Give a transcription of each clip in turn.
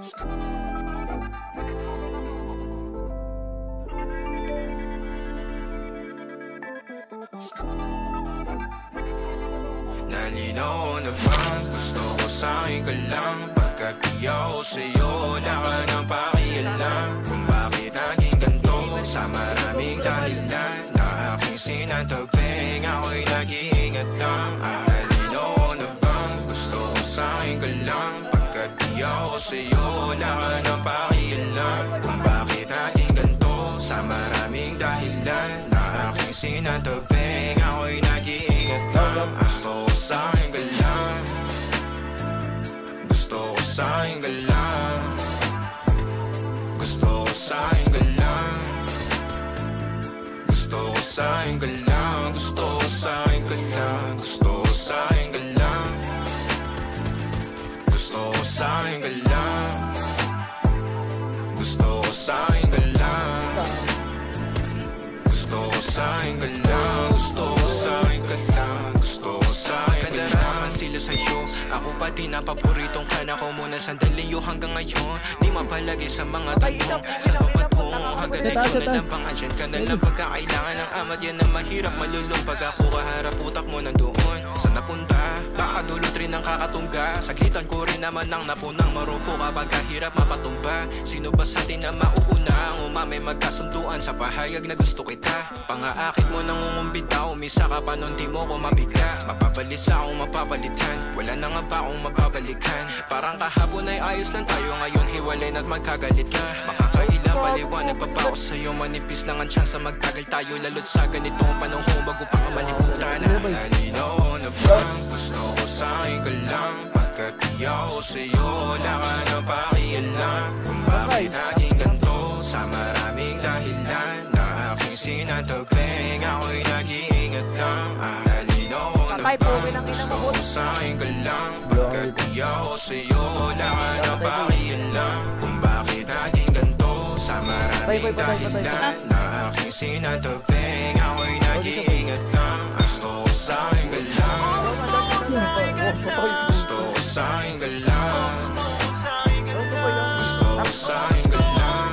Nalinaw na bang gusto ko sa'kin ka lang? Pagkat di ako sa'yo, wala ka nang pakialam. Kung bakit naging ganito sa maraming dahilan na aking sinatabing, ako'y nag-iingat lang. Nalinaw na bang gusto ko sa'kin ka lang? Pagkat di ako sa'yo, wala ka nang pakialam. Kung bakit naging ganito sa maraming dahilan na aking sinatabing, ako'y nag-iingat lang. Gusto ko sa'kin ka lang, gusto ko sa'kin ka lang, gusto ko sa'kin ka lang, gusto ko sa'kin ka lang, gusto ko sa'kin ka lang, gusto ko sa'kin ka lang, gusto ko sa'kin ka lang, gusto ko sa'kin ka lang, gusto ko sa'kin ka lang, gusto ko sa'kin ka lang, gusto ko sa'kin ka lang. Sila sa'yo, ako pa din ang paboritong ka na ko muna sandali yo hanggang ngayon. Di mapalagi sa mga tanong, sa papatungo hanggang dito na lang pang-andyan ka na lang pagkakailangan ng amat. Yan na mahirap malulong pag ako kaharap utak mo nandoon. Saan napunta? Baka dulot rin ang kakatungga. Saglitan ko rin naman ang napunang marupo kapag kahirap mapatumba. Sino ba sa atin na mauuna ang umamay magkasunduan sa pahayag na gusto kita? Pangaakit mo nangungumbita, umisa ka pa nun di mo ko mabigla. Mapabalisa akong mapapalitan, wala na nga ba akong mapabalikan? Parang kahapon ay ayos lang tayo, ngayon hiwalay na't magkagalit na. Makakailang paliwanag pa ba ako sa'yo? Manipis lang ang tsansa magtagal tayo, lalo't sa ganitong panahon bago pa ka malimutan. Nalinaw na bang gusto ko sa'kin ka lang? Pagkat di ako sa'yo, wala ka na pakialam. Kung bakit naging ganito sa maraming dahilan na aking sinatabing, ako'y nag-iingat lang. Nalinaw na bang gusto ko sa'kin ka lang? Pagkat di ako sa'yo, wala ka na pakialam. Kung bakit naging ganito sa maraming dahilan na aking sinatabing, ako'y nag-iingat lang. Gusto ko sa'kin ka lang, gusto ko sa'kin ka lang, gusto ko sa'kin ka lang, gusto ko sa'kin ka lang, gusto ko sa'kin ka lang,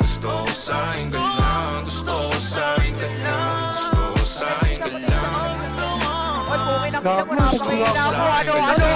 gusto ko sa'kin ka lang, gusto ko sa'kin ka lang, gusto ko sa'kin ka lang, gusto ko sa'kin ka lang, gusto ko sa'kin ka lang,